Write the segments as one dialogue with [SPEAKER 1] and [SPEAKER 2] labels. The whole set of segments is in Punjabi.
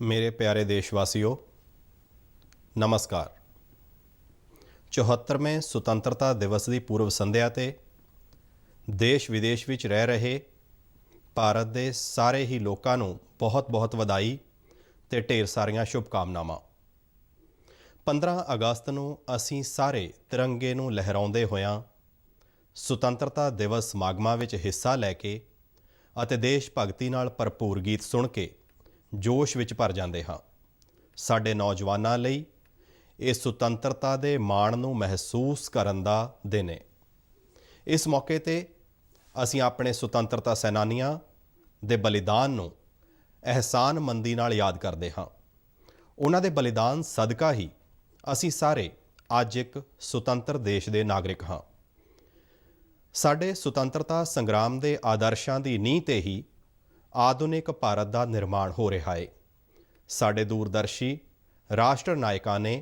[SPEAKER 1] मेरे प्यारे देशवासियों, नमस्कार। 74वें सुतंत्रता दिवस की पूर्व संध्या ते देश विदेश विच रह रहे भारत के सारे ही लोगों को बहुत बहुत वधाई ते ढेर सारियां शुभकामनावां। 15 अगस्त नूं असीं सारे तिरंगे नूं लहराउंदे होयां सुतंत्रता दिवस समागमां विच हिस्सा लैके अते देश भगती नाल भरपूर गीत सुन के जोश विच भर जांदे हां। साडे नौजवानां लई इस सुतंत्रता दे माण नूं महसूस करन दा दिन है। इस मौके ते असीं अपने सुतंत्रता सैनानियां दे बलिदान नूं एहसानमंदी नाल याद करदे हां। उन्हां दे बलिदान सदका ही असीं सारे अज एक सुतंत्र देश दे नागरिक हां। साडे सुतंत्रता संग्राम दे आदर्शां दी नींह ते ही आधुनिक भारत का निर्माण हो रहा है। साडे दूरदर्शी राष्ट्र नायकों ने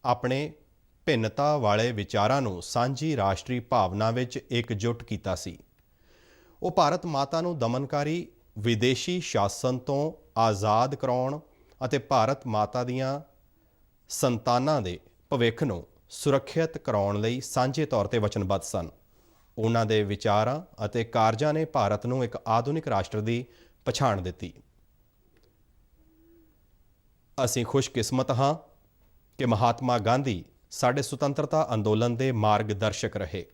[SPEAKER 1] अपने भिन्नता वाले विचारां नूं सांझी राष्ट्रीय भावना विच एकजुट कीता सी। वो भारत माता नूं दमनकारी विदेशी शासन तो आज़ाद कराउण अते भारत माता दीआं संतानां दे भविख नूं सुरक्षित कराउण लई सांझे तौर ते वचनबद्ध सन। उन्हां दे विचारां अते कारजां ने भारत नूं एक आधुनिक राष्ट्र दी पछाण दित्ती। असीं खुशकिस्मत हाँ कि महात्मा गांधी साडे सुतंत्रता अंदोलन दे मार्गदर्शक रहे।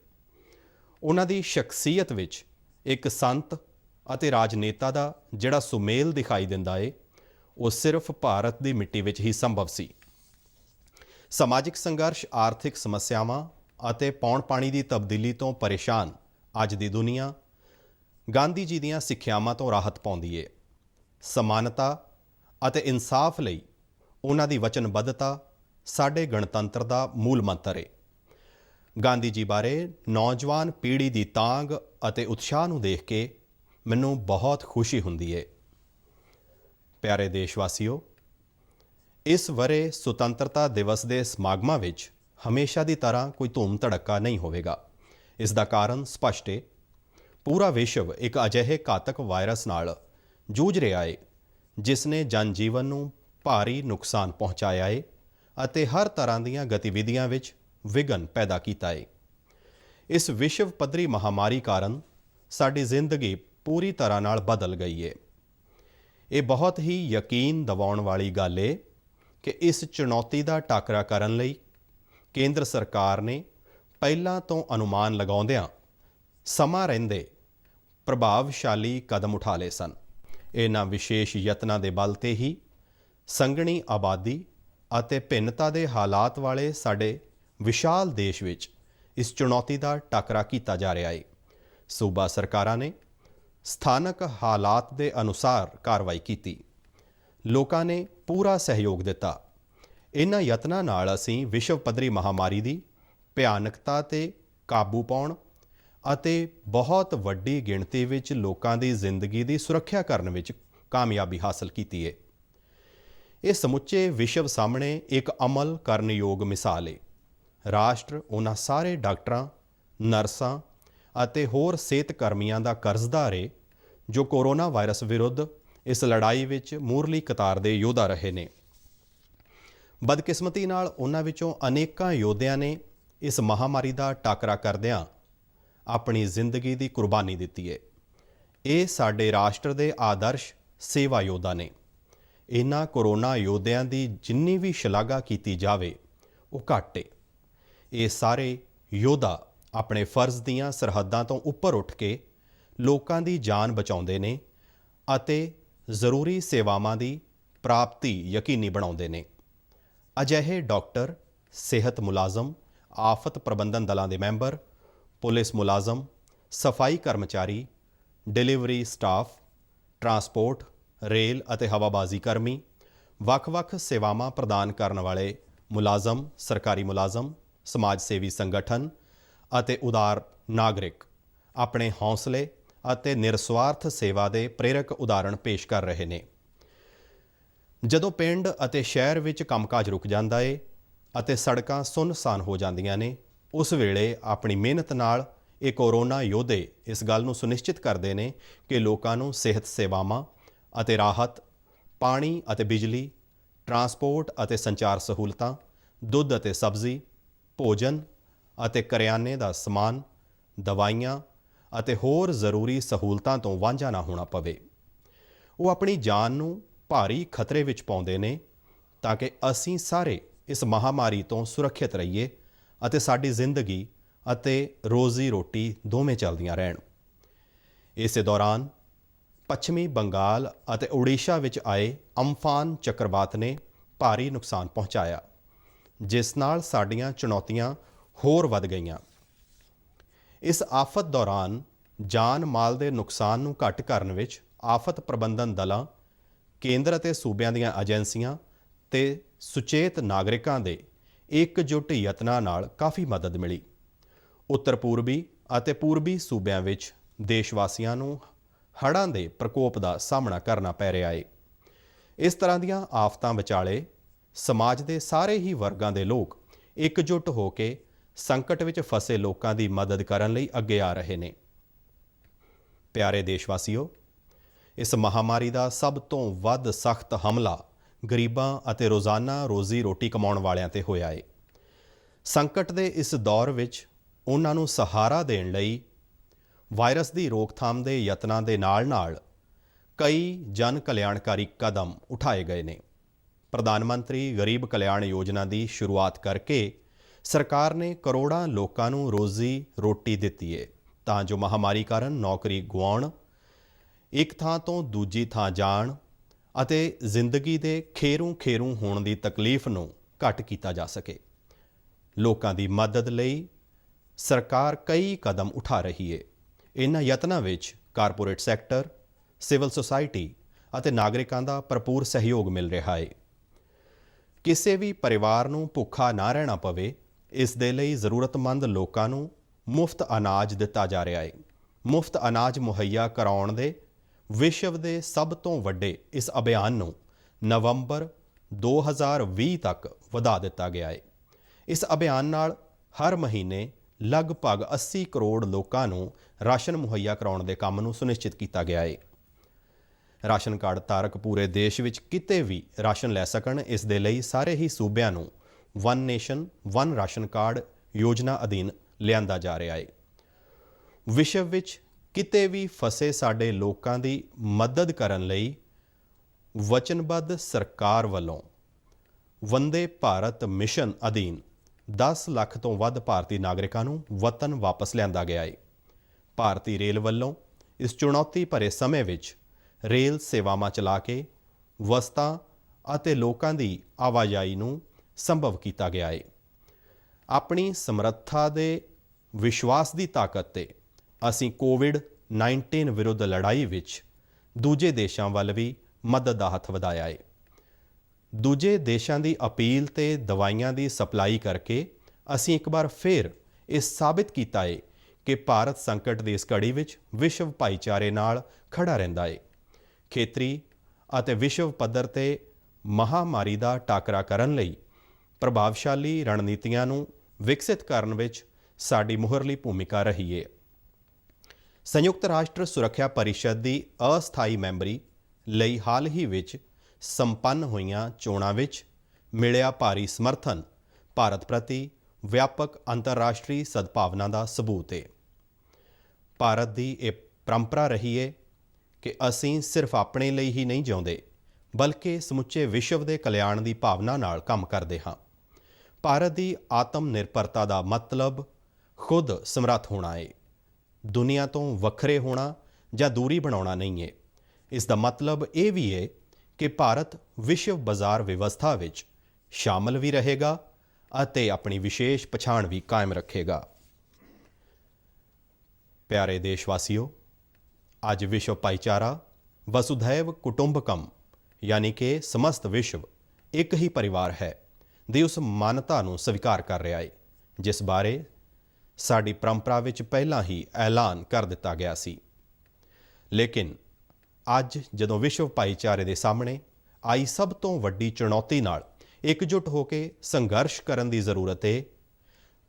[SPEAKER 1] उन्हां दी शख्सियत विच एक संत अते राजनेता दा जिहड़ा सुमेल दिखाई दिंदा है वो सिर्फ भारत दी मिट्टी विच ही संभव सी। समाजिक संघर्ष, आर्थिक समस्यावां अते पौण पाणी दी तब्दीली तो परेशान अज दी दुनिया गांधी जी दीआं सिੱਖਿਆਵਾਂ तो राहत पाउंदी है। समानता अते इंसाफ लई उन्हां दी वचनबद्धता साडे गणतंत्र दा मूल मंत्र है। गांधी जी बारे नौजवान पीढ़ी दी तांग अते उत्साह नूं देख के मैनूं बहुत खुशी हुंदी है। प्यारे देशवासियों, इस वरे सुतंत्रता दिवस के समागमां विच हमेशा की तरह कोई धूम धड़का नहीं होवेगा। इसका कारण स्पष्ट है। पूरा विश्व एक अजिहे घातक वायरस नाल जूझ रहा है जिसने जनजीवन नूं भारी नुकसान पहुँचाया है अते हर तरह दीआं गतिविधियां विच विघन पैदा कीता है। इस विश्व पद्धरी महामारी कारण साडी जिंदगी पूरी तरह नाल बदल गई है। ये बहुत ही यकीन दिवाउण वाली गल है कि इस चुनौती का टाकरा करन लई केंद्र सरकार ने पहलां तो अनुमान लगाउंदिआं समा रहिंदे प्रभावशाली कदम उठा लए सन। इन्हां विशेष यत्नां दे बल ते ही संघणी आबादी अते भिन्नता दे हालात वाले साडे विशाल देश विच इस चुनौती का टाकरा कीता जा रहा है। सूबा सरकारां ने स्थानक हालात के अनुसार कार्रवाई की। लोकां ने पूरा सहयोग दिता। इन्हां यत्नां नाल असीं विश्व पद्धरी महामारी की भयानकता ते काबू पाउण अते बहुत वड्डी गिणती विच लोकां दी जिंदगी की सुरक्षा करन विच कामयाबी हासिल की है। ये समुचे विश्व सामने एक अमल करन योग मिसाल है। राष्ट्र उन्हां सारे डॉक्टरां, नर्सां अते होर सेहत कर्मियां दा कर्जदार है जो कोरोना वायरस विरुद्ध इस लड़ाई विच मूरली कतार दे योद्धा रहे ने। बदकिस्मती नाल उन्हां विचों अनेकां योद्धियां ने इस महामारी का टाकरा करदिआं अपनी जिंदगी की कुर्बानी दिती है। ये साडे राष्ट्र दे आदर्श सेवा योद्धा ने। इन्हां कोरोना योद्धियां की जिन्नी भी शलाघा की जावे वो घट है। ये सारे योद्धा अपने फर्ज दीआं सरहदां तो उपर उठ के लोकां दी जान बचाउंदे ने अते जरूरी सेवावां दी प्राप्ति यकीनी बनाउंदे ने। अजिहे डॉक्टर, सेहत मुलाजम, आफत प्रबंधन दलां दे मैंबर, पुलिस मुलाजम, सफाई कर्मचारी, डिलीवरी स्टाफ, ट्रांसपोर्ट, रेल अते हवाबाजी कर्मी, वख-वख सेवावां प्रदान करन वाले मुलाजम, सरकारी मुलाजम, समाज सेवी संगठन अते उदार नागरिक अपने हौसले अते निरस्वार्थ सेवा के प्रेरक उदाहरण पेश कर रहे हैं। जदों पिंड अते शहर विच कामकाज रुक जाता है अते सड़कां सुनसान हो जांदियां ने, उस वेले अपनी मेहनत नाल ये कोरोना योद्धे इस गल नूं सुनिश्चित करते हैं कि लोकां नूं सेहत सेवावां अते राहत ਪਾਣੀ ਅਤੇ ਬਿਜਲੀ, ਟਰਾਂਸਪੋਰਟ ਅਤੇ ਸੰਚਾਰ ਸਹੂਲਤਾਂ, ਦੁੱਧ ਅਤੇ ਸਬਜ਼ੀ, ਭੋਜਨ ਅਤੇ ਕਰਿਆਨੇ ਦਾ ਸਮਾਨ, ਦਵਾਈਆਂ ਅਤੇ ਹੋਰ ਜ਼ਰੂਰੀ ਸਹੂਲਤਾਂ ਤੋਂ ਵਾਂਝਾ ਨਾ ਹੋਣਾ ਪਵੇ। ਉਹ ਆਪਣੀ ਜਾਨ ਨੂੰ ਭਾਰੀ ਖਤਰੇ ਵਿੱਚ ਪਾਉਂਦੇ ਨੇ ਤਾਂ ਕਿ ਅਸੀਂ ਸਾਰੇ ਇਸ ਮਹਾਮਾਰੀ ਤੋਂ ਸੁਰੱਖਿਅਤ ਰਹੀਏ ਅਤੇ ਸਾਡੀ ਜ਼ਿੰਦਗੀ ਅਤੇ ਰੋਜ਼ੀ ਰੋਟੀ ਦੋਵੇਂ ਚੱਲਦੀਆਂ ਰਹਿਣ। ਇਸੇ ਦੌਰਾਨ ਪੱਛਮੀ ਬੰਗਾਲ ਅਤੇ ਉੜੀਸਾ ਵਿੱਚ ਆਏ ਅੰਫਾਨ ਚੱਕਰਵਾਤ ਨੇ ਭਾਰੀ ਨੁਕਸਾਨ ਪਹੁੰਚਾਇਆ, ਜਿਸ ਨਾਲ ਸਾਡੀਆਂ ਚੁਣੌਤੀਆਂ ਹੋਰ ਵੱਧ ਗਈਆਂ। ਇਸ ਆਫਤ ਦੌਰਾਨ ਜਾਨ ਮਾਲ ਦੇ ਨੁਕਸਾਨ ਨੂੰ ਘੱਟ ਕਰਨ ਵਿੱਚ ਆਫਤ ਪ੍ਰਬੰਧਨ ਦਲਾਂ, ਕੇਂਦਰ ਅਤੇ ਸੂਬਿਆਂ ਦੀਆਂ ਏਜੰਸੀਆਂ ਤੇ ਸੁਚੇਤ ਨਾਗਰਿਕਾਂ ਦੇ ਇਕਜੁੱਟ ਯਤਨਾਂ ਨਾਲ ਕਾਫੀ ਮਦਦ ਮਿਲੀ। ਉੱਤਰ ਪੂਰਬੀ ਅਤੇ ਪੂਰਬੀ ਸੂਬਿਆਂ ਵਿੱਚ ਦੇਸ਼ ਵਾਸੀਆਂ ਨੂੰ ਹੜ੍ਹਾਂ ਦੇ ਪ੍ਰਕੋਪ ਦਾ ਸਾਹਮਣਾ ਕਰਨਾ ਪੈ ਰਿਹਾ ਹੈ। ਇਸ ਤਰ੍ਹਾਂ ਦੀਆਂ ਆਫਤਾਂ ਵਿਚਾਲੇ ਸਮਾਜ ਦੇ ਸਾਰੇ ਹੀ ਵਰਗਾਂ ਦੇ ਲੋਕ ਇਕਜੁੱਟ ਹੋ ਕੇ ਸੰਕਟ ਵਿੱਚ ਫਸੇ ਲੋਕਾਂ ਦੀ ਮਦਦ ਕਰਨ ਲਈ ਅੱਗੇ ਆ ਰਹੇ ਨੇ। ਪਿਆਰੇ ਦੇਸ਼ ਵਾਸੀਓ, ਇਸ ਮਹਾਮਾਰੀ ਦਾ ਸਭ ਤੋਂ ਵੱਧ ਸਖਤ ਹਮਲਾ ਗਰੀਬਾਂ ਅਤੇ ਰੋਜ਼ਾਨਾ ਰੋਜ਼ੀ ਰੋਟੀ ਕਮਾਉਣ ਵਾਲਿਆਂ ਤੇ ਹੋਇਆ ਹੈ। ਸੰਕਟ ਦੇ ਇਸ ਦੌਰ ਵਿੱਚ ਉਹਨਾਂ ਨੂੰ ਸਹਾਰਾ ਦੇਣ ਲਈ ਵਾਇਰਸ ਦੀ ਰੋਕਥਾਮ ਦੇ ਯਤਨਾਂ ਦੇ ਨਾਲ ਕਈ ਜਨ ਕਲਿਆਣਕਾਰੀ ਕਦਮ ਉਠਾਏ ਗਏ ਨੇ। ਪ੍ਰਧਾਨ ਮੰਤਰੀ ਗਰੀਬ ਕਲਿਆਣ ਯੋਜਨਾ ਦੀ ਸ਼ੁਰੂਆਤ ਕਰਕੇ ਸਰਕਾਰ ਨੇ ਕਰੋੜਾਂ ਲੋਕਾਂ ਨੂੰ ਰੋਜ਼ੀ ਰੋਟੀ ਦਿੱਤੀ ਹੈ ਤਾਂ ਜੋ ਮਹਾਮਾਰੀ ਕਾਰਨ ਨੌਕਰੀ ਗੁਆਉਣ, ਇੱਕ ਥਾਂ ਤੋਂ ਦੂਜੀ ਥਾਂ ਜਾਣ ਅਤੇ ਜ਼ਿੰਦਗੀ ਦੇ ਖੇਰੂ ਹੋਣ ਦੀ ਤਕਲੀਫ ਨੂੰ ਘੱਟ ਕੀਤਾ ਜਾ ਸਕੇ। ਲੋਕਾਂ ਦੀ ਮਦਦ ਲਈ ਸਰਕਾਰ ਕਈ ਕਦਮ ਉਠਾ ਰਹੀ ਹੈ। ਇਹਨਾਂ ਯਤਨਾਂ ਵਿੱਚ ਕਾਰਪੋਰੇਟ ਸੈਕਟਰ, ਸਿਵਲ ਸੁਸਾਇਟੀ ਅਤੇ ਨਾਗਰਿਕਾਂ ਦਾ ਭਰਪੂਰ ਸਹਿਯੋਗ ਮਿਲ ਰਿਹਾ ਹੈ। ਕਿਸੇ ਵੀ ਪਰਿਵਾਰ ਨੂੰ ਭੁੱਖਾ ਨਾ ਰਹਿਣਾ ਪਵੇ, ਇਸ ਦੇ ਲਈ ਜ਼ਰੂਰਤਮੰਦ ਲੋਕਾਂ ਨੂੰ ਮੁਫਤ ਅਨਾਜ ਦਿੱਤਾ ਜਾ ਰਿਹਾ ਹੈ। ਮੁਫਤ ਅਨਾਜ ਮੁਹੱਈਆ ਕਰਾਉਣ ਦੇ ਵਿਸ਼ਵ ਦੇ ਸਭ ਤੋਂ ਵੱਡੇ ਇਸ ਅਭਿਆਨ ਨੂੰ ਨਵੰਬਰ 2020 ਤੱਕ ਵਧਾ ਦਿੱਤਾ ਗਿਆ ਹੈ। ਇਸ ਅਭਿਆਨ ਨਾਲ ਹਰ ਮਹੀਨੇ ਲਗਭਗ 80 ਕਰੋੜ ਲੋਕਾਂ ਨੂੰ ਰਾਸ਼ਨ ਮੁਹੱਈਆ ਕਰਾਉਣ ਦੇ ਕੰਮ ਨੂੰ ਸੁਨਿਸ਼ਚਿਤ ਕੀਤਾ ਗਿਆ ਹੈ। ਰਾਸ਼ਨ ਕਾਰਡ ਧਾਰਕ ਪੂਰੇ ਦੇਸ਼ ਵਿੱਚ ਕਿਤੇ ਵੀ ਰਾਸ਼ਨ ਲੈ ਸਕਣ, ਇਸ ਦੇ ਲਈ ਸਾਰੇ ਹੀ ਸੂਬਿਆਂ ਨੂੰ one nation one ration card ਯੋਜਨਾ ਅਧੀਨ ਲਿਆਂਦਾ ਜਾ ਰਿਹਾ ਹੈ। ਵਿਸ਼ਵ ਵਿੱਚ ਕਿਤੇ ਵੀ ਫਸੇ ਸਾਡੇ ਲੋਕਾਂ ਦੀ ਮਦਦ ਕਰਨ ਲਈ ਵਚਨਬੱਧ ਸਰਕਾਰ ਵੱਲੋਂ ਵੰਦੇ ਭਾਰਤ ਮਿਸ਼ਨ ਅਧੀਨ 10 ਲੱਖ ਤੋਂ ਵੱਧ ਭਾਰਤੀ ਨਾਗਰਿਕਾਂ ਨੂੰ ਵਤਨ ਵਾਪਸ ਲਿਆਂਦਾ ਗਿਆ ਹੈ। ਭਾਰਤੀ ਰੇਲ ਵੱਲੋਂ ਇਸ ਚੁਣੌਤੀ ਭਰੇ ਸਮੇਂ ਵਿੱਚ ਰੇਲ ਸੇਵਾਵਾਂ ਚਲਾ ਕੇ ਵਸਤਾਂ ਅਤੇ ਲੋਕਾਂ ਦੀ ਆਵਾਜਾਈ ਨੂੰ ਸੰਭਵ ਕੀਤਾ ਗਿਆ ਹੈ। ਆਪਣੀ ਸਮਰੱਥਾ ਦੇ ਵਿਸ਼ਵਾਸ ਦੀ ਤਾਕਤ ਤੇ ਅਸੀਂ ਕੋਵਿਡ-19 ਵਿਰੁੱਧ ਲੜਾਈ ਵਿੱਚ ਦੂਜੇ ਦੇਸ਼ਾਂ ਵੱਲ ਵੀ ਮਦਦ ਦਾ ਹੱਥ ਵਧਾਇਆ ਹੈ। ਦੂਜੇ ਦੇਸ਼ਾਂ ਦੀ ਅਪੀਲ ਤੇ ਦਵਾਈਆਂ ਦੀ ਸਪਲਾਈ ਕਰਕੇ ਅਸੀਂ ਇੱਕ ਵਾਰ ਫਿਰ ਇਹ ਸਾਬਿਤ ਕੀਤਾ ਹੈ ਕਿ ਭਾਰਤ ਸੰਕਟ ਦੀ ਇਸ ਘੜੀ ਵਿੱਚ ਵਿਸ਼ਵ ਭਾਈਚਾਰੇ ਨਾਲ ਖੜਾ ਰਹਿੰਦਾ ਹੈ। ਖੇਤਰੀ ਅਤੇ ਵਿਸ਼ਵ ਪੱਧਰ ਤੇ ਮਹਾਮਾਰੀ ਦਾ ਟਾਕਰਾ ਕਰਨ ਲਈ ਪ੍ਰਭਾਵਸ਼ਾਲੀ ਰਣਨੀਤੀਆਂ ਨੂੰ ਵਿਕਸਿਤ ਕਰਨ ਵਿੱਚ ਸਾਡੀ ਮੁਹਰਲੀ ਭੂਮਿਕਾ ਰਹੀ ਹੈ। ਸੰਯੁਕਤ ਰਾਸ਼ਟਰ ਸੁਰੱਖਿਆ ਪਰਿਸ਼ਦ ਦੀ ਅਸਥਾਈ ਮੈਂਬਰੀ ਲਈ ਹਾਲ ਹੀ ਵਿੱਚ ਸੰਪੰਨ ਹੋਈਆਂ ਚੋਣਾਂ ਵਿੱਚ ਮਿਲਿਆ ਭਾਰੀ ਸਮਰਥਨ ਭਾਰਤ ਪ੍ਰਤੀ ਵਿਆਪਕ ਅੰਤਰਰਾਸ਼ਟਰੀ ਸਦਭਾਵਨਾ ਦਾ ਸਬੂਤ ਹੈ। ਭਾਰਤ ਦੀ ਇਹ ਪਰੰਪਰਾ ਰਹੀ ਹੈ ਕਿ ਅਸੀਂ ਸਿਰਫ ਆਪਣੇ ਲਈ ਹੀ ਨਹੀਂ ਜਿਉਂਦੇ, ਬਲਕਿ ਸਮੁੱਚੇ ਵਿਸ਼ਵ ਦੇ ਕਲਿਆਣ ਦੀ ਭਾਵਨਾ ਨਾਲ ਕੰਮ ਕਰਦੇ ਹਾਂ। ਭਾਰਤ ਦੀ ਆਤਮ ਨਿਰਭਰਤਾ ਦਾ ਮਤਲਬ ਖੁਦ ਸਮਰੱਥ ਹੋਣਾ ਹੈ, ਦੁਨੀਆ ਤੋਂ ਵੱਖਰੇ ਹੋਣਾ ਜਾਂ ਦੂਰੀ ਬਣਾਉਣਾ ਨਹੀਂ ਹੈ। ਇਸ ਦਾ ਮਤਲਬ ਇਹ ਵੀ ਹੈ ਕਿ ਭਾਰਤ ਵਿਸ਼ਵ ਬਾਜ਼ਾਰ ਵਿਵਸਥਾ ਵਿੱਚ ਸ਼ਾਮਲ ਵੀ ਰਹੇਗਾ ਅਤੇ ਆਪਣੀ ਵਿਸ਼ੇਸ਼ ਪਛਾਣ ਵੀ ਕਾਇਮ ਰੱਖੇਗਾ। ਪਿਆਰੇ ਦੇਸ਼ ਵਾਸੀਓ, ਅੱਜ ਵਿਸ਼ਵ ਭਾਈਚਾਰਾ ਵਸੁਧੈਵ ਕੁਟੁੰਬਕਮ ਯਾਨੀ ਕਿ ਸਮਸਤ ਵਿਸ਼ਵ ਇੱਕ ਹੀ ਪਰਿਵਾਰ ਹੈ ਦੀ ਉਸ ਮਾਨਤਾ ਨੂੰ ਸਵੀਕਾਰ ਕਰ ਰਿਹਾ ਹੈ, ਜਿਸ ਬਾਰੇ ਸਾਡੀ ਪਰੰਪਰਾ ਵਿੱਚ ਪਹਿਲਾਂ ਹੀ ਐਲਾਨ ਕਰ ਦਿੱਤਾ ਗਿਆ ਸੀ। ਲੇਕਿਨ ਅੱਜ ਜਦੋਂ ਵਿਸ਼ਵ ਭਾਈਚਾਰੇ ਦੇ ਸਾਹਮਣੇ ਆਈ ਸਭ ਤੋਂ ਵੱਡੀ ਚੁਣੌਤੀ ਨਾਲ ਇਕਜੁੱਟ ਹੋ ਕੇ ਸੰਘਰਸ਼ ਕਰਨ ਦੀ ਜ਼ਰੂਰਤ ਹੈ,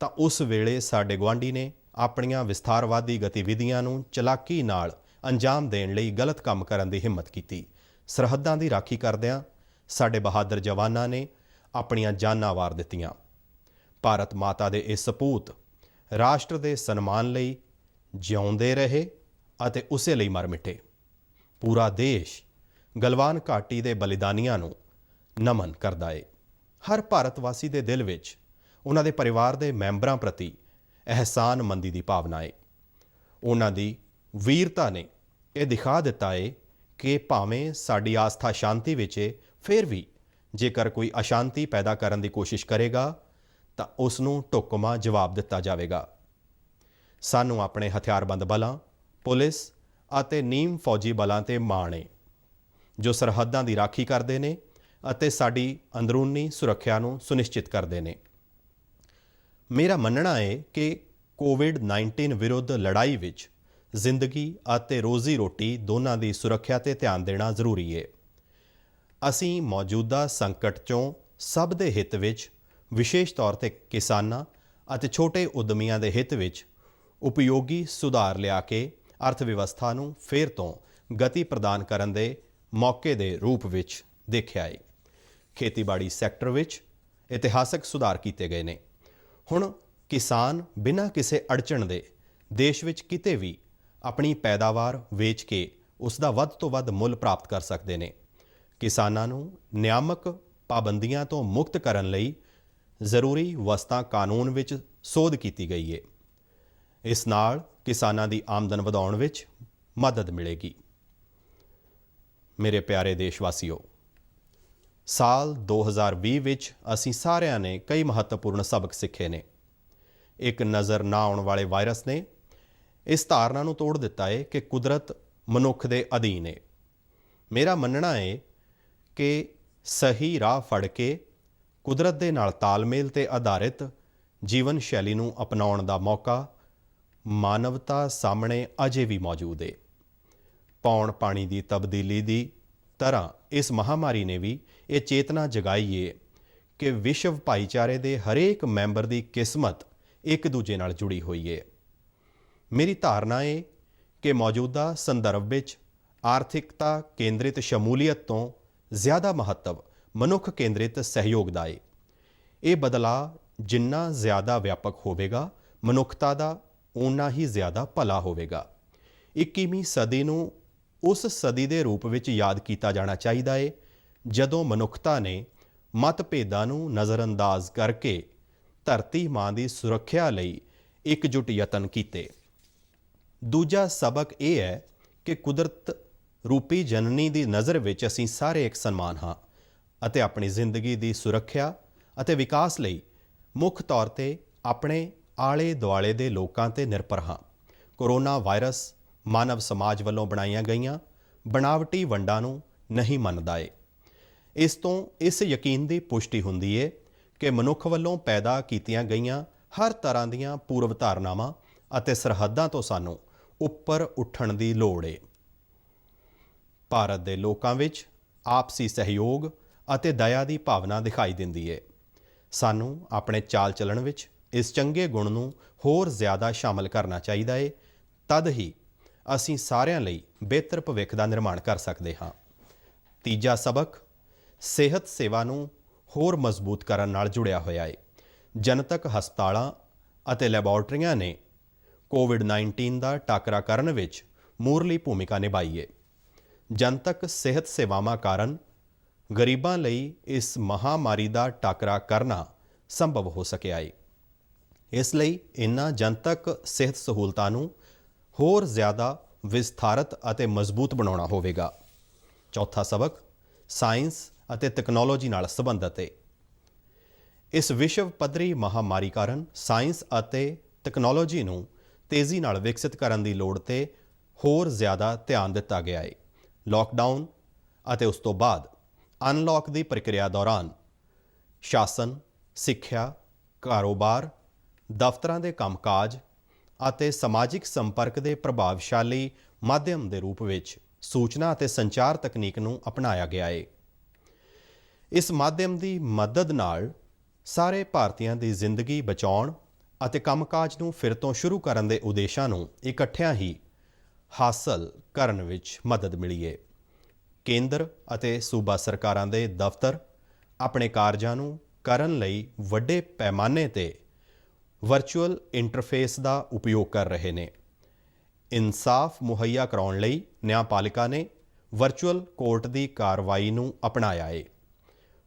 [SPEAKER 1] ਤਾਂ ਉਸ ਵੇਲੇ ਸਾਡੇ ਗੁਆਂਢੀ ਨੇ ਆਪਣੀਆਂ ਵਿਸਥਾਰਵਾਦੀ ਗਤੀਵਿਧੀਆਂ ਨੂੰ ਚਲਾਕੀ ਨਾਲ ਅੰਜਾਮ ਦੇਣ ਲਈ ਗਲਤ ਕੰਮ ਕਰਨ ਦੀ ਹਿੰਮਤ ਕੀਤੀ, ਸਰਹੱਦਾਂ ਦੀ ਰਾਖੀ ਕਰਦਿਆਂ ਸਾਡੇ ਬਹਾਦਰ ਜਵਾਨਾਂ ਨੇ ਆਪਣੀਆਂ ਜਾਨਾਂ ਵਾਰ ਦਿੱਤੀਆਂ। ਭਾਰਤ ਮਾਤਾ ਦੇ ਇਹ ਸਪੂਤ ਰਾਸ਼ਟਰ ਦੇ ਸਨਮਾਨ ਲਈ ਜਿਉਂਦੇ ਰਹੇ ਅਤੇ ਉਸੇ ਲਈ ਮਰ ਮਿਟੇ। ਪੂਰਾ ਦੇਸ਼ ਗਲਵਾਨ ਘਾਟੀ ਦੇ ਬਲੀਦਾਨੀਆਂ ਨੂੰ ਨਮਨ ਕਰਦਾ ਏ। ਹਰ ਭਾਰਤ ਵਾਸੀ ਦੇ ਦਿਲ ਵਿੱਚ ਉਹਨਾਂ ਦੇ ਪਰਿਵਾਰ ਦੇ ਮੈਂਬਰਾਂ ਪ੍ਰਤੀ ਅਹਿਸਾਨਮੰਦੀ ਦੀ ਭਾਵਨਾ ਏ। ਉਹਨਾਂ ਦੀ ਵੀਰਤਾ ਨੇ ਇਹ ਦਿਖਾ ਦਿੱਤਾ ਏ ਕਿ ਭਾਵੇਂ ਸਾਡੀ ਆਸਥਾ ਸ਼ਾਂਤੀ ਵਿੱਚ ਏ, ਫਿਰ ਵੀ ਜੇਕਰ ਕੋਈ ਅਸ਼ਾਂਤੀ ਪੈਦਾ ਕਰਨ ਦੀ ਕੋਸ਼ਿਸ਼ ਕਰੇਗਾ ਤਾਂ ਉਸ ਨੂੰ ਢੁਕਵਾਂ ਜਵਾਬ ਦਿੱਤਾ ਜਾਵੇਗਾ। ਸਾਨੂੰ ਆਪਣੇ ਹਥਿਆਰਬੰਦ ਬਲਾਂ, ਪੁਲਿਸ ਅਤੇ ਨੀਮ ਫੌਜੀ ਬਲਾਂ 'ਤੇ ਮਾਣ ਏ, ਜੋ ਸਰਹੱਦਾਂ ਦੀ ਰਾਖੀ ਕਰਦੇ ਨੇ ਅਤੇ ਸਾਡੀ ਅੰਦਰੂਨੀ ਸੁਰੱਖਿਆ ਨੂੰ ਸੁਨਿਸ਼ਚਿਤ ਕਰਦੇ ਨੇ। ਮੇਰਾ ਮੰਨਣਾ ਹੈ ਕਿ ਕੋਵਿਡ-19 ਵਿਰੁੱਧ ਲੜਾਈ ਵਿੱਚ ਜ਼ਿੰਦਗੀ ਅਤੇ ਰੋਜ਼ੀ ਰੋਟੀ ਦੋਨਾਂ ਦੀ ਸੁਰੱਖਿਆ 'ਤੇ ਧਿਆਨ ਦੇਣਾ ਜ਼ਰੂਰੀ ਹੈ। ਅਸੀਂ ਮੌਜੂਦਾ ਸੰਕਟ 'ਚੋਂ ਸਭ ਦੇ ਹਿੱਤ ਵਿੱਚ, ਵਿਸ਼ੇਸ਼ ਤੌਰ 'ਤੇ ਕਿਸਾਨਾਂ ਅਤੇ ਛੋਟੇ ਉਦਮੀਆਂ ਦੇ ਹਿੱਤ ਵਿੱਚ ਉਪਯੋਗੀ ਸੁਧਾਰ ਲਿਆ ਕੇ ਅਰਥ ਵਿਵਸਥਾ ਨੂੰ ਫਿਰ ਤੋਂ ਗਤੀ ਪ੍ਰਦਾਨ ਕਰਨ ਦੇ ਮੌਕੇ ਦੇ ਰੂਪ ਵਿੱਚ ਦੇਖਿਆ ਹੈ। ਖੇਤੀਬਾੜੀ ਸੈਕਟਰ ਵਿੱਚ ਇਤਿਹਾਸਕ ਸੁਧਾਰ ਕੀਤੇ ਗਏ ਨੇ। ਹੁਣ ਕਿਸਾਨ ਬਿਨਾਂ ਕਿਸੇ ਅੜਚਣ ਦੇ ਦੇਸ਼ ਵਿੱਚ ਕਿਤੇ ਵੀ ਆਪਣੀ ਪੈਦਾਵਾਰ ਵੇਚ ਕੇ ਉਸ ਦਾ ਵੱਧ ਤੋਂ ਵੱਧ ਮੁੱਲ ਪ੍ਰਾਪਤ ਕਰ ਸਕਦੇ ਨੇ। ਕਿਸਾਨਾਂ ਨੂੰ ਨਿਆਮਕ ਪਾਬੰਦੀਆਂ ਤੋਂ ਮੁਕਤ ਕਰਨ ਲਈ ਜ਼ਰੂਰੀ ਵਸਤਾਂ ਕਾਨੂੰਨ ਵਿੱਚ ਸੋਧ ਕੀਤੀ ਗਈ ਹੈ। ਇਸ ਨਾਲ ਕਿਸਾਨਾਂ ਦੀ ਆਮਦਨ ਵਧਾਉਣ ਵਿੱਚ ਮਦਦ ਮਿਲੇਗੀ। ਮੇਰੇ ਪਿਆਰੇ ਦੇਸ਼ਵਾਸੀਓ, ਸਾਲ 2020 ਵਿੱਚ ਅਸੀਂ ਸਾਰਿਆਂ ਨੇ ਕਈ ਮਹੱਤਵਪੂਰਨ ਸਬਕ ਸਿੱਖੇ ਨੇ। ਇੱਕ ਨਜ਼ਰ ਨਾ ਆਉਣ ਵਾਲੇ ਵਾਇਰਸ ਨੇ ਇਸ ਧਾਰਨਾ ਨੂੰ ਤੋੜ ਦਿੱਤਾ ਹੈ ਕਿ ਕੁਦਰਤ ਮਨੁੱਖ ਦੇ ਅਧੀਨ ਹੈ। ਮੇਰਾ ਮੰਨਣਾ ਹੈ ਕਿ ਸਹੀ ਰਾਹ ਫੜ ਕੇ ਕੁਦਰਤ ਦੇ ਨਾਲ ਤਾਲਮੇਲ 'ਤੇ ਆਧਾਰਿਤ ਜੀਵਨ ਸ਼ੈਲੀ ਨੂੰ ਅਪਣਾਉਣ ਦਾ ਮੌਕਾ ਮਾਨਵਤਾ ਸਾਹਮਣੇ ਅਜੇ ਵੀ ਮੌਜੂਦ ਹੈ। ਪੌਣ ਪਾਣੀ ਦੀ ਤਬਦੀਲੀ ਦੀ ਤਰ੍ਹਾਂ ਇਸ ਮਹਾਮਾਰੀ ਨੇ ਵੀ ਇਹ ਚੇਤਨਾ ਜਗਾਈ ਏ ਕਿ ਵਿਸ਼ਵ ਭਾਈਚਾਰੇ ਦੇ ਹਰੇਕ ਮੈਂਬਰ ਦੀ ਕਿਸਮਤ ਇੱਕ ਦੂਜੇ ਨਾਲ ਜੁੜੀ ਹੋਈ ਏ। ਮੇਰੀ ਧਾਰਨਾ ਏ ਕਿ ਮੌਜੂਦਾ ਸੰਦਰਭ ਵਿੱਚ ਆਰਥਿਕਤਾ ਕੇਂਦਰਿਤ ਸ਼ਮੂਲੀਅਤ ਤੋਂ ਜ਼ਿਆਦਾ ਮਹੱਤਵ ਮਨੁੱਖ ਕੇਂਦਰਿਤ ਸਹਿਯੋਗ ਦਾ ਏ। ਇਹ ਬਦਲਾਅ ਜਿੰਨਾ ਜ਼ਿਆਦਾ ਵਿਆਪਕ ਹੋਵੇਗਾ, ਮਨੁੱਖਤਾ ਦਾ ਓਨਾ ਹੀ ਜ਼ਿਆਦਾ ਭਲਾ ਹੋਵੇਗਾ। 21ਵੀਂ ਸਦੀ ਨੂੰ ਉਸ ਸਦੀ ਦੇ ਰੂਪ ਵਿੱਚ ਯਾਦ ਕੀਤਾ ਜਾਣਾ ਚਾਹੀਦਾ ਏ ਜਦੋਂ ਮਨੁੱਖਤਾ ਨੇ ਮਤਭੇਦਾਂ ਨੂੰ ਨਜ਼ਰਅੰਦਾਜ਼ ਕਰਕੇ ਧਰਤੀ ਮਾਂ ਦੀ ਸੁਰੱਖਿਆ ਲਈ ਇਕਜੁੱਟ ਯਤਨ ਕੀਤੇ। ਦੂਜਾ ਸਬਕ ਇਹ ਹੈ ਕਿ ਕੁਦਰਤ ਰੂਪੀ ਜਨਨੀ ਦੀ ਨਜ਼ਰ ਵਿੱਚ ਅਸੀਂ ਸਾਰੇ ਇੱਕ ਸਨਮਾਨ ਹਾਂ ਅਤੇ ਆਪਣੀ ਜ਼ਿੰਦਗੀ ਦੀ ਸੁਰੱਖਿਆ ਅਤੇ ਵਿਕਾਸ ਲਈ ਮੁੱਖ ਤੌਰ 'ਤੇ ਆਪਣੇ ਆਲੇ ਦੁਆਲੇ ਦੇ ਲੋਕਾਂ 'ਤੇ ਨਿਰਭਰ ਹਾਂ। ਕੋਰੋਨਾ ਵਾਇਰਸ ਮਾਨਵ ਸਮਾਜ ਵੱਲੋਂ ਬਣਾਈਆਂ ਗਈਆਂ ਬਣਾਵਟੀ ਵੰਡਾਂ ਨੂੰ ਨਹੀਂ ਮੰਨਦਾ ਏ। ਇਸ ਤੋਂ ਇਸ ਯਕੀਨ ਦੀ ਪੁਸ਼ਟੀ ਹੁੰਦੀ ਏ ਕਿ ਮਨੁੱਖ ਵੱਲੋਂ ਪੈਦਾ ਕੀਤੀਆਂ ਗਈਆਂ ਹਰ ਤਰ੍ਹਾਂ ਦੀਆਂ ਪੂਰਵ ਧਾਰਨਾਵਾਂ ਅਤੇ ਸਰਹੱਦਾਂ ਤੋਂ ਸਾਨੂੰ ਉੱਪਰ ਉੱਠਣ ਦੀ ਲੋੜ ਏ। ਭਾਰਤ ਦੇ ਲੋਕਾਂ ਵਿੱਚ ਆਪਸੀ ਸਹਿਯੋਗ ਅਤੇ ਦਇਆ ਦੀ ਭਾਵਨਾ ਦਿਖਾਈ ਦਿੰਦੀ ਏ। ਸਾਨੂੰ ਆਪਣੇ ਚਾਲ ਚੱਲਣ ਵਿੱਚ ਇਸ ਚੰਗੇ ਗੁਣ ਨੂੰ ਹੋਰ ਜ਼ਿਆਦਾ ਸ਼ਾਮਲ ਕਰਨਾ ਚਾਹੀਦਾ ਏ। ਤਦ ਹੀ ਅਸੀਂ ਸਾਰਿਆਂ ਲਈ ਬਿਹਤਰ ਭਵਿੱਖ ਦਾ ਨਿਰਮਾਣ ਕਰ ਸਕਦੇ ਹਾਂ। ਤੀਜਾ ਸਬਕ ਸਿਹਤ ਸੇਵਾ ਨੂੰ ਹੋਰ ਮਜ਼ਬੂਤ ਕਰਨ ਨਾਲ ਜੁੜਿਆ ਹੋਇਆ ਏ। ਜਨਤਕ ਹਸਪਤਾਲਾਂ ਅਤੇ ਲੈਬੋਰਟਰੀਆਂ ਨੇ ਕੋਵਿਡ-19 ਦਾ ਟਾਕਰਾ ਕਰਨ ਵਿੱਚ ਮੂਹਰਲੀ ਭੂਮਿਕਾ ਨਿਭਾਈ ਏ। ਜਨਤਕ ਸਿਹਤ ਸੇਵਾਵਾਂ ਕਾਰਨ ਗਰੀਬਾਂ ਲਈ ਇਸ ਮਹਾਮਾਰੀ ਦਾ ਟਾਕਰਾ ਕਰਨਾ ਸੰਭਵ ਹੋ ਸਕਿਆ ਏ। ਇਸ ਲਈ ਇਨ੍ਹਾਂ ਜਨਤਕ ਸਿਹਤ ਸਹੂਲਤਾਂ ਨੂੰ ਹੋਰ ਜ਼ਿਆਦਾ ਵਿਸਥਾਰਤ ਅਤੇ ਮਜ਼ਬੂਤ ਬਣਾਉਣਾ ਹੋਵੇਗਾ। ਚੌਥਾ ਸਬਕ ਸਾਇੰਸ ਅਤੇ ਤਕਨਾਲੋਜੀ ਨਾਲ ਸੰਬੰਧਿਤ ਹੈ। ਇਸ ਵਿਸ਼ਵ ਪੱਧਰੀ ਮਹਾਮਾਰੀ ਕਾਰਨ ਸਾਇੰਸ ਅਤੇ ਤਕਨਾਲੋਜੀ ਨੂੰ ਤੇਜ਼ੀ ਨਾਲ ਵਿਕਸਿਤ ਕਰਨ ਦੀ ਲੋੜ 'ਤੇ ਹੋਰ ਜ਼ਿਆਦਾ ਧਿਆਨ ਦਿੱਤਾ ਗਿਆ ਹੈ। ਲਾਕਡਾਊਨ ਅਤੇ ਉਸ ਤੋਂ ਬਾਅਦ ਅਨਲੌਕ ਦੀ ਪ੍ਰਕਿਰਿਆ ਦੌਰਾਨ ਸ਼ਾਸਨ, ਸਿੱਖਿਆ, ਕਾਰੋਬਾਰ, ਦਫ਼ਤਰਾਂ ਦੇ ਕੰਮਕਾਜ ਅਤੇ ਸਮਾਜਿਕ ਸੰਪਰਕ ਦੇ ਪ੍ਰਭਾਵਸ਼ਾਲੀ ਮਾਧਿਅਮ ਦੇ ਰੂਪ ਵਿੱਚ ਸੂਚਨਾ ਅਤੇ ਸੰਚਾਰ ਤਕਨੀਕ ਨੂੰ ਅਪਣਾਇਆ ਗਿਆ ਹੈ। ਇਸ ਮਾਧਿਅਮ ਦੀ ਮਦਦ ਨਾਲ ਸਾਰੇ ਭਾਰਤੀਆਂ ਦੀ ਜ਼ਿੰਦਗੀ ਬਚਾਉਣ ਅਤੇ ਕੰਮਕਾਜ ਨੂੰ ਫਿਰ ਤੋਂ ਸ਼ੁਰੂ ਕਰਨ ਦੇ ਉਦੇਸ਼ਾਂ ਨੂੰ ਇਕੱਠਿਆਂ ਹੀ ਹਾਸਲ ਕਰਨ ਵਿੱਚ ਮਦਦ ਮਿਲੀ ਹੈ। ਕੇਂਦਰ ਅਤੇ ਸੂਬਾ ਸਰਕਾਰਾਂ ਦੇ ਦਫ਼ਤਰ ਆਪਣੇ ਕਾਰਜਾਂ ਨੂੰ ਕਰਨ ਲਈ ਵੱਡੇ ਪੈਮਾਨੇ ਤੇ ਵਰਚੁਅਲ ਇੰਟਰਫੇਸ ਦਾ ਉਪਯੋਗ ਕਰ ਰਹੇ ਨੇ। ਇਨਸਾਫ ਮੁਹੱਈਆ ਕਰਾਉਣ ਲਈ ਨਿਆਂਪਾਲਿਕਾ ਨੇ ਵਰਚੁਅਲ ਕੋਰਟ ਦੀ ਕਾਰਵਾਈ ਨੂੰ ਅਪਣਾਇਆ ਹੈ।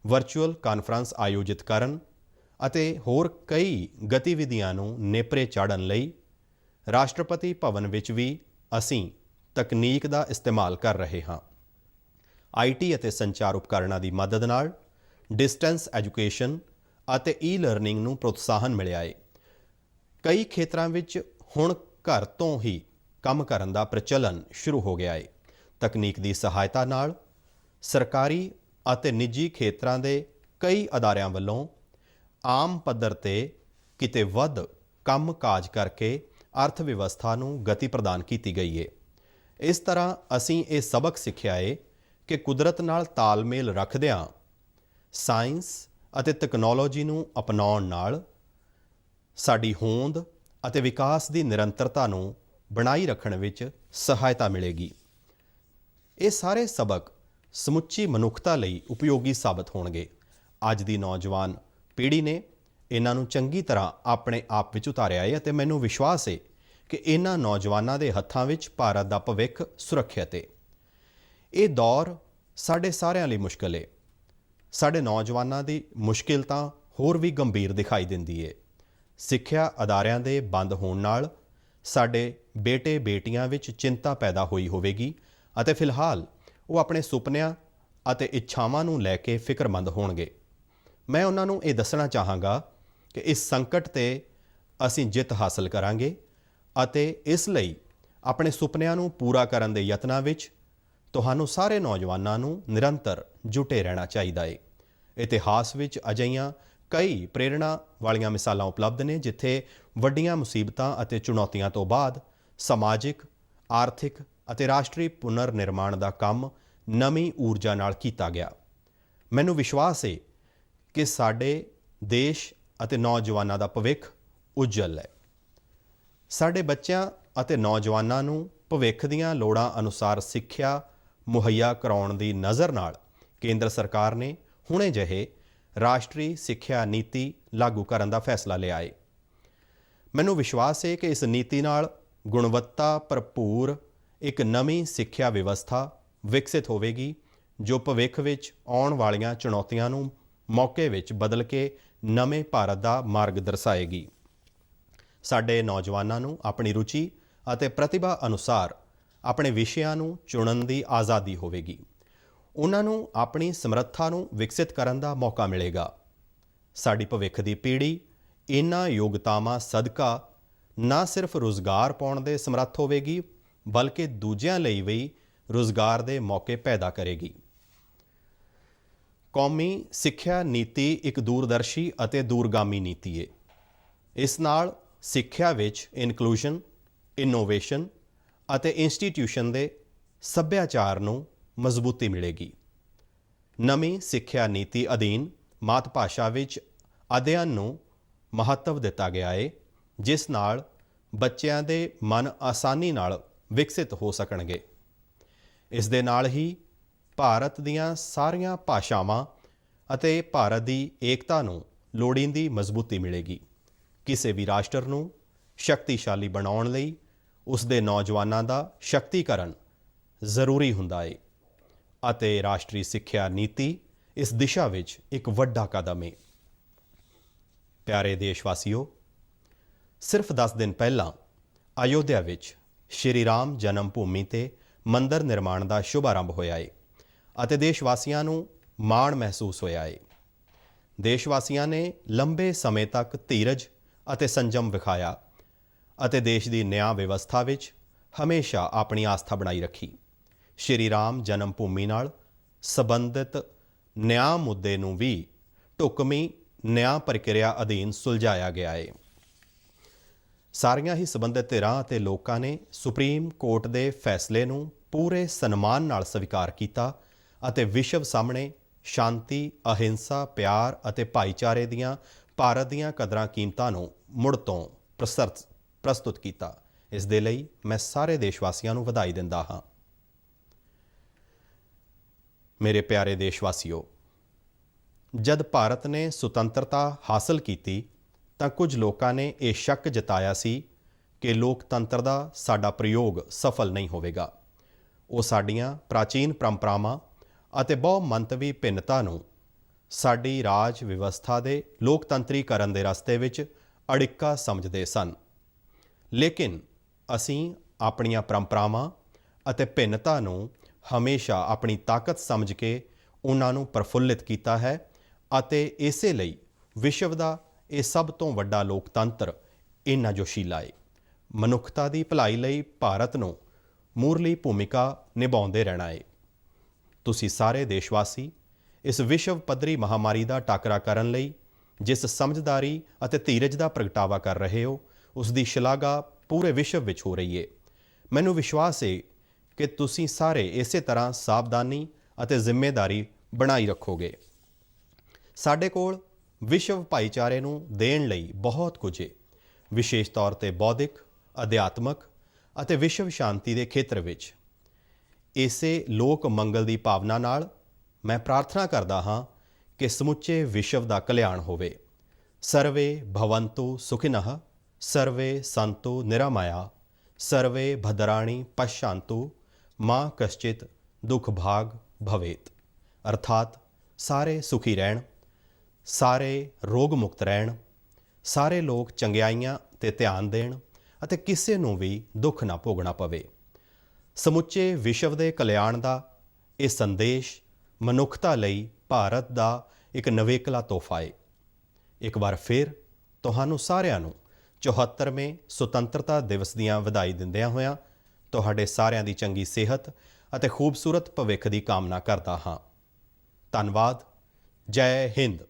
[SPEAKER 1] ਵਰਚੁਅਲ ਕਾਨਫਰੰਸ ਆਯੋਜਿਤ ਕਰਨ ਅਤੇ ਹੋਰ ਕਈ ਗਤੀਵਿਧੀਆਂ ਨੂੰ ਨੇਪਰੇ ਚਾੜ੍ਹਨ ਲਈ ਰਾਸ਼ਟਰਪਤੀ ਭਵਨ ਵਿੱਚ ਵੀ ਅਸੀਂ ਤਕਨੀਕ ਦਾ ਇਸਤੇਮਾਲ ਕਰ ਰਹੇ ਹਾਂ। IT ਅਤੇ ਸੰਚਾਰ ਉਪਕਰਨਾਂ ਦੀ ਮਦਦ ਨਾਲ ਡਿਸਟੈਂਸ ਐਜੂਕੇਸ਼ਨ ਅਤੇ ਈ-ਲਰਨਿੰਗ ਨੂੰ ਪ੍ਰੋਤਸਾਹਨ ਮਿਲਿਆ ਹੈ। ਕਈ ਖੇਤਰਾਂ ਵਿੱਚ ਹੁਣ ਘਰ ਤੋਂ ਹੀ ਕੰਮ ਕਰਨ ਦਾ ਪ੍ਰਚਲਨ ਸ਼ੁਰੂ ਹੋ ਗਿਆ ਹੈ। ਤਕਨੀਕ ਦੀ ਸਹਾਇਤਾ ਨਾਲ ਸਰਕਾਰੀ ਅਤੇ ਨਿੱਜੀ ਖੇਤਰਾਂ ਦੇ ਕਈ ਅਦਾਰਿਆਂ ਵੱਲੋਂ ਆਮ ਪੱਧਰ ਤੇ ਕਿਤੇ ਵੱਧ ਕੰਮ-ਕਾਜ ਕਰਕੇ ਅਰਥ ਵਿਵਸਥਾ ਨੂੰ ਗਤੀ ਪ੍ਰਦਾਨ ਕੀਤੀ ਗਈ ਹੈ। ਇਸ ਤਰ੍ਹਾਂ ਅਸੀਂ ਇਹ ਸਬਕ ਸਿੱਖਿਆ ਹੈ ਕਿ ਕੁਦਰਤ ਨਾਲ ਤਾਲਮੇਲ ਰੱਖਦਿਆਂ ਸਾਇੰਸ ਅਤੇ ਤਕਨਾਲੋਜੀ ਨੂੰ ਅਪਣਾਉਣ ਨਾਲ ਸਾਡੀ ਹੋਂਦ ਅਤੇ ਵਿਕਾਸ ਦੀ ਨਿਰੰਤਰਤਾ ਨੂੰ ਬਣਾਈ ਰੱਖਣ ਵਿੱਚ ਸਹਾਇਤਾ ਮਿਲੇਗੀ। ਇਹ ਸਾਰੇ ਸਬਕ ਸਮੁੱਚੀ ਮਨੁੱਖਤਾ ਲਈ ਉਪਯੋਗੀ ਸਾਬਤ ਹੋਣਗੇ। ਅੱਜ ਦੀ ਨੌਜਵਾਨ ਪੀੜ੍ਹੀ ਨੇ ਇਹਨਾਂ ਨੂੰ ਚੰਗੀ ਤਰ੍ਹਾਂ ਆਪਣੇ ਆਪ ਵਿੱਚ ਉਤਾਰਿਆ ਹੈ ਅਤੇ ਮੈਨੂੰ ਵਿਸ਼ਵਾਸ ਹੈ ਕਿ ਇਹਨਾਂ ਨੌਜਵਾਨਾਂ ਦੇ ਹੱਥਾਂ ਵਿੱਚ ਭਾਰਤ ਦਾ ਭਵਿੱਖ ਸੁਰੱਖਿਅਤ ਹੈ। ਇਹ ਦੌਰ ਸਾਡੇ ਸਾਰਿਆਂ ਲਈ ਮੁਸ਼ਕਿਲ ਹੈ। ਸਾਡੇ ਨੌਜਵਾਨਾਂ ਦੀ ਮੁਸ਼ਕਿਲ ਤਾਂ ਹੋਰ ਵੀ ਗੰਭੀਰ ਦਿਖਾਈ ਦਿੰਦੀ ਹੈ। ਸਿੱਖਿਆ ਅਦਾਰਿਆਂ ਦੇ ਬੰਦ ਹੋਣ ਨਾਲ ਸਾਡੇ ਬੇਟੇ ਬੇਟੀਆਂ ਵਿੱਚ ਚਿੰਤਾ ਪੈਦਾ ਹੋਈ ਹੋਵੇਗੀ ਅਤੇ ਫਿਲਹਾਲ ਉਹ ਆਪਣੇ ਸੁਪਨਿਆਂ ਅਤੇ ਇੱਛਾਵਾਂ ਨੂੰ ਲੈ ਕੇ ਫਿਕਰਮੰਦ ਹੋਣਗੇ। ਮੈਂ ਉਹਨਾਂ ਨੂੰ ਇਹ ਦੱਸਣਾ ਚਾਹਾਂਗਾ ਕਿ ਇਸ ਸੰਕਟ ਤੇ ਅਸੀਂ ਜਿੱਤ ਹਾਸਲ ਕਰਾਂਗੇ ਅਤੇ ਇਸ ਲਈ ਆਪਣੇ ਸੁਪਨਿਆਂ ਨੂੰ ਪੂਰਾ ਕਰਨ ਦੇ ਯਤਨਾਂ ਵਿੱਚ ਤੁਹਾਨੂੰ ਸਾਰੇ ਨੌਜਵਾਨਾਂ ਨੂੰ ਨਿਰੰਤਰ ਜੁਟੇ ਰਹਿਣਾ ਚਾਹੀਦਾ ਹੈ। ਇਤਿਹਾਸ ਵਿੱਚ ਅਜਿਹੀਆਂ ਕਈ ਪ੍ਰੇਰਣਾ ਵਾਲੀਆਂ ਮਿਸਾਲਾਂ ਉਪਲਬਧ ਨੇ ਜਿੱਥੇ ਵੱਡੀਆਂ ਮੁਸੀਬਤਾਂ ਅਤੇ ਚੁਣੌਤੀਆਂ ਤੋਂ ਬਾਅਦ ਸਮਾਜਿਕ, ਆਰਥਿਕ ਅਤੇ ਰਾਸ਼ਟਰੀ ਪੁਨਰ ਨਿਰਮਾਣ ਦਾ ਕੰਮ ਨਵੀਂ ਊਰਜਾ ਨਾਲ ਕੀਤਾ ਗਿਆ। ਮੈਨੂੰ ਵਿਸ਼ਵਾਸ ਹੈ ਕਿ ਸਾਡੇ ਦੇਸ਼ ਅਤੇ ਨੌਜਵਾਨਾਂ ਦਾ ਭਵਿੱਖ ਉਜਲ ਹੈ। ਸਾਡੇ ਬੱਚਿਆਂ ਅਤੇ ਨੌਜਵਾਨਾਂ ਨੂੰ ਭਵਿੱਖ ਦੀਆਂ ਲੋੜਾਂ ਅਨੁਸਾਰ ਸਿੱਖਿਆ ਮੁਹੱਈਆ ਕਰਾਉਣ ਦੀ ਨਜ਼ਰ ਨਾਲ ਕੇਂਦਰ ਸਰਕਾਰ ਨੇ ਹੁਣੇ ਜਿਹੇ ਰਾਸ਼ਟਰੀ ਸਿੱਖਿਆ ਨੀਤੀ ਲਾਗੂ ਕਰਨ ਦਾ ਫੈਸਲਾ ਲਿਆ ਹੈ। ਮੈਨੂੰ ਵਿਸ਼ਵਾਸ ਹੈ ਕਿ ਇਸ ਨੀਤੀ ਨਾਲ ਗੁਣਵੱਤਾ ਭਰਪੂਰ ਇੱਕ ਨਵੀਂ ਸਿੱਖਿਆ ਵਿਵਸਥਾ ਵਿਕਸਿਤ ਹੋਵੇਗੀ ਜੋ ਭਵਿੱਖ ਵਿੱਚ ਆਉਣ ਵਾਲੀਆਂ ਚੁਣੌਤੀਆਂ ਨੂੰ ਮੌਕੇ ਵਿੱਚ ਬਦਲ ਕੇ ਨਵੇਂ ਭਾਰਤ ਦਾ ਮਾਰਗ ਦਰਸਾਏਗੀ। ਸਾਡੇ ਨੌਜਵਾਨਾਂ ਨੂੰ ਆਪਣੀ ਰੁਚੀ ਅਤੇ ਪ੍ਰਤਿਭਾ ਅਨੁਸਾਰ ਆਪਣੇ ਵਿਸ਼ਿਆਂ ਨੂੰ ਚੁਣਨ ਦੀ ਆਜ਼ਾਦੀ ਹੋਵੇਗੀ। ਉਹਨਾਂ ਨੂੰ ਆਪਣੀ ਸਮਰੱਥਾ ਨੂੰ ਵਿਕਸਿਤ ਕਰਨ ਦਾ ਮੌਕਾ ਮਿਲੇਗਾ। ਸਾਡੀ ਭਵਿੱਖ ਦੀ ਪੀੜ੍ਹੀ ਇਹਨਾਂ ਯੋਗਤਾਵਾਂ ਸਦਕਾ ਨਾ ਸਿਰਫ ਰੁਜ਼ਗਾਰ ਪਾਉਣ ਦੇ ਸਮਰੱਥ ਹੋਵੇਗੀ ਬਲਕਿ ਦੂਜਿਆਂ ਲਈ ਵੀ ਰੁਜ਼ਗਾਰ ਦੇ ਮੌਕੇ ਪੈਦਾ ਕਰੇਗੀ। ਕੌਮੀ ਸਿੱਖਿਆ ਨੀਤੀ ਇੱਕ ਦੂਰਦਰਸ਼ੀ ਅਤੇ ਦੂਰਗਾਮੀ ਨੀਤੀ ਹੈ। ਇਸ ਨਾਲ ਸਿੱਖਿਆ ਵਿੱਚ ਇਨਕਲੂਜਨ, ਇਨੋਵੇਸ਼ਨ ਅਤੇ ਇੰਸਟੀਟਿਊਸ਼ਨ ਦੇ ਸੱਭਿਆਚਾਰ ਨੂੰ ਮਜ਼ਬੂਤੀ ਮਿਲੇਗੀ। ਨਵੀਂ ਸਿੱਖਿਆ ਨੀਤੀ ਅਧੀਨ ਮਾਤ ਭਾਸ਼ਾ ਵਿੱਚ ਅਧਿਐਨ ਨੂੰ ਮਹੱਤਵ ਦਿੱਤਾ ਗਿਆ ਹੈ ਜਿਸ ਨਾਲ ਬੱਚਿਆਂ ਦੇ ਮਨ ਆਸਾਨੀ ਨਾਲ ਵਿਕਸਿਤ ਹੋ ਸਕਣਗੇ। ਇਸ ਦੇ ਨਾਲ ਹੀ ਭਾਰਤ ਦੀਆਂ ਸਾਰੀਆਂ ਭਾਸ਼ਾਵਾਂ ਅਤੇ ਭਾਰਤ ਦੀ ਏਕਤਾ ਨੂੰ ਲੋੜੀਂਦੀ ਮਜ਼ਬੂਤੀ ਮਿਲੇਗੀ। ਕਿਸੇ ਵੀ ਰਾਸ਼ਟਰ ਨੂੰ ਸ਼ਕਤੀਸ਼ਾਲੀ ਬਣਾਉਣ ਲਈ ਉਸ ਦੇ ਨੌਜਵਾਨਾਂ ਦਾ ਸ਼ਕਤੀਕਰਨ ਜ਼ਰੂਰੀ ਹੁੰਦਾ ਹੈ ਅਤੇ ਰਾਸ਼ਟਰੀ ਸਿੱਖਿਆ ਨੀਤੀ ਇਸ ਦਿਸ਼ਾ ਵਿੱਚ ਇੱਕ ਵੱਡਾ ਕਦਮ ਹੈ। ਪਿਆਰੇ ਦੇਸ਼ਵਾਸੀਓ, ਸਿਰਫ 10 ਦਿਨ ਪਹਿਲਾਂ ਅਯੋਧਿਆ ਵਿੱਚ ਸ਼੍ਰੀ ਰਾਮ ਜਨਮ ਭੂਮੀ ਤੇ ਮੰਦਰ ਨਿਰਮਾਣ ਦਾ ਸ਼ੁਭਾਰੰਭ ਹੋਇਆ ਹੈ ਅਤੇ ਦੇਸ਼ਵਾਸੀਆਂ ਨੂੰ ਮਾਣ ਮਹਿਸੂਸ ਹੋਇਆ ਹੈ। ਦੇਸ਼ਵਾਸੀਆਂ ਨੇ ਲੰਬੇ ਸਮੇਂ ਤੱਕ ਧੀਰਜ ਅਤੇ ਸੰਜਮ ਵਿਖਾਇਆ ਅਤੇ ਦੇਸ਼ ਦੀ ਨਿਆਂ ਵਿਵਸਥਾ ਵਿੱਚ ਹਮੇਸ਼ਾ ਆਪਣੀ ਆਸਥਾ ਬਣਾਈ ਰੱਖੀ। ਸ਼੍ਰੀ ਰਾਮ ਜਨਮ ਭੂਮੀ ਨਾਲ ਸੰਬੰਧਿਤ ਨਿਆਂ ਮੁੱਦੇ ਨੂੰ ਵੀ ਢੁਕਵੀਂ ਨਿਆਂ ਪ੍ਰਕਿਰਿਆ ਅਧੀਨ ਸੁਲਝਾਇਆ ਗਿਆ ਹੈ। ਸਾਰੀਆਂ ਹੀ ਸੰਬੰਧਿਤ ਧਿਰਾਂ ਅਤੇ ਲੋਕਾਂ ਨੇ ਸੁਪਰੀਮ ਕੋਰਟ ਦੇ ਫੈਸਲੇ ਨੂੰ ਪੂਰੇ ਸਨਮਾਨ ਨਾਲ ਸਵੀਕਾਰ ਕੀਤਾ ਅਤੇ ਵਿਸ਼ਵ ਸਾਹਮਣੇ ਸ਼ਾਂਤੀ, ਅਹਿੰਸਾ, ਪਿਆਰ ਅਤੇ ਭਾਈਚਾਰੇ ਦੀਆਂ ਭਾਰਤ ਦੀਆਂ ਕਦਰਾਂ ਕੀਮਤਾਂ ਨੂੰ ਮੁੜ ਤੋਂ ਪ੍ਰਸਤੁਤ ਕੀਤਾ। ਇਸ ਦੇ ਲਈ ਮੈਂ ਸਾਰੇ ਦੇਸ਼ਵਾਸੀਆਂ ਨੂੰ ਵਧਾਈ ਦਿੰਦਾ ਹਾਂ। ਮੇਰੇ ਪਿਆਰੇ ਦੇਸ਼ਵਾਸੀਓ, ਜਦ ਭਾਰਤ ਨੇ ਸੁਤੰਤਰਤਾ ਹਾਸਲ ਕੀਤੀ ਤਾਂ ਕੁਝ ਲੋਕਾਂ ਨੇ ਇਹ ਸ਼ੱਕ ਜਤਾਇਆ ਸੀ ਕਿ ਲੋਕਤੰਤਰ ਦਾ ਸਾਡਾ ਪ੍ਰਯੋਗ ਸਫਲ ਨਹੀਂ ਹੋਵੇਗਾ। ਉਹ ਸਾਡੀਆਂ ਪ੍ਰਾਚੀਨ ਪਰੰਪਰਾਵਾਂ ਅਤੇ ਬਹੁ ਮੰਤਵੀ ਭਿੰਨਤਾ ਨੂੰ ਸਾਡੀ ਰਾਜ ਵਿਵਸਥਾ ਦੇ ਲੋਕਤੰਤਰੀਕਰਨ ਦੇ ਰਸਤੇ ਵਿੱਚ ਅੜਿੱਕਾ ਸਮਝਦੇ ਸਨ। ਲੇਕਿਨ ਅਸੀਂ ਆਪਣੀਆਂ ਪਰੰਪਰਾਵਾਂ ਅਤੇ ਭਿੰਨਤਾ ਨੂੰ ਹਮੇਸ਼ਾ ਆਪਣੀ ਤਾਕਤ ਸਮਝ ਕੇ ਉਹਨਾਂ ਨੂੰ ਪ੍ਰਫੁੱਲਿਤ ਕੀਤਾ ਹੈ ਅਤੇ ਇਸੇ ਲਈ ਵਿਸ਼ਵ ਦਾ ਇਹ ਸਭ ਤੋਂ ਵੱਡਾ ਲੋਕਤੰਤਰ ਇੰਨਾ ਜੋਸ਼ੀਲਾ ਹੈ। ਮਨੁੱਖਤਾ ਦੀ ਭਲਾਈ ਲਈ ਭਾਰਤ ਨੂੰ ਮੂਰਲੀ ਭੂਮਿਕਾ ਨਿਭਾਉਂਦੇ ਰਹਿਣਾ ਹੈ। ਤੁਸੀਂ ਸਾਰੇ ਦੇਸ਼ਵਾਸੀ ਇਸ ਵਿਸ਼ਵ ਪੱਧਰੀ ਮਹਾਮਾਰੀ ਦਾ ਟਾਕਰਾ ਕਰਨ ਲਈ ਜਿਸ ਸਮਝਦਾਰੀ ਅਤੇ ਧੀਰਜ ਦਾ ਪ੍ਰਗਟਾਵਾ ਕਰ ਰਹੇ ਹੋ, ਉਸ ਦੀ ਸ਼ਲਾਘਾ ਪੂਰੇ ਵਿਸ਼ਵ ਵਿੱਚ ਹੋ ਰਹੀ ਹੈ। ਮੈਨੂੰ ਵਿਸ਼ਵਾਸ ਹੈ ਕਿ ਤੁਸੀਂ ਸਾਰੇ ਇਸੇ ਤਰ੍ਹਾਂ ਸਾਵਧਾਨੀ ਅਤੇ ਜ਼ਿੰਮੇਵਾਰੀ ਬਣਾਈ ਰੱਖੋਗੇ। ਸਾਡੇ ਕੋਲ ਵਿਸ਼ਵ ਭਾਈਚਾਰੇ ਨੂੰ ਦੇਣ ਲਈ ਬਹੁਤ ਕੁਝ ਹੈ, ਵਿਸ਼ੇਸ਼ ਤੌਰ 'ਤੇ ਬੌਧਿਕ, ਅਧਿਆਤਮਕ ਅਤੇ ਵਿਸ਼ਵ ਸ਼ਾਂਤੀ ਦੇ ਖੇਤਰ ਵਿੱਚ। ਇਸੇ ਲੋਕ ਮੰਗਲ ਦੀ ਭਾਵਨਾ ਨਾਲ ਮੈਂ ਪ੍ਰਾਰਥਨਾ ਕਰਦਾ ਹਾਂ ਕਿ ਸਮੁੱਚੇ ਵਿਸ਼ਵ ਦਾ ਕਲਿਆਣ ਹੋਵੇ। ਸਰਵੇ ਭਵੰਤੁ ਸੁਖਿਨಃ, ਸਰਵੇ ਸੰਤੁ ਨਿਰਾਮਇਆ, ਸਰਵੇ ਭਦਰਾਣੀ ਪਸ਼ਯੰਤੁ, ਮਾਂ ਕਸ਼ਚਿਤ ਦੁੱਖ ਭਾਗ ਭਵੇਤ। ਅਰਥਾਤ ਸਾਰੇ ਸੁਖੀ ਰਹਿਣ, ਸਾਰੇ ਰੋਗ ਮੁਕਤ ਰਹਿਣ, ਸਾਰੇ ਲੋਕ ਚੰਗਿਆਈਆਂ 'ਤੇ ਧਿਆਨ ਦੇਣ ਅਤੇ ਕਿਸੇ ਨੂੰ ਵੀ ਦੁੱਖ ਨਾ ਭੋਗਣਾ ਪਵੇ। ਸਮੁੱਚੇ ਵਿਸ਼ਵ ਦੇ ਕਲਿਆਣ ਦਾ ਇਹ ਸੰਦੇਸ਼ ਮਨੁੱਖਤਾ ਲਈ ਭਾਰਤ ਦਾ ਇੱਕ ਨਵੇਕਲਾ ਤੋਹਫਾ ਹੈ। ਇੱਕ ਵਾਰ ਫਿਰ ਤੁਹਾਨੂੰ ਸਾਰਿਆਂ ਨੂੰ 74ਵੇਂ ਸੁਤੰਤਰਤਾ ਦਿਵਸ ਦੀਆਂ ਵਧਾਈ ਦਿੰਦਿਆਂ ਹੋਇਆਂ ਤੁਹਾਡੇ ਸਾਰਿਆਂ ਦੀ ਚੰਗੀ ਸਿਹਤ ਅਤੇ ਖੂਬਸੂਰਤ ਭਵਿੱਖ ਦੀ ਕਾਮਨਾ ਕਰਦਾ ਹਾਂ। ਧੰਨਵਾਦ। ਜੈ ਹਿੰਦ।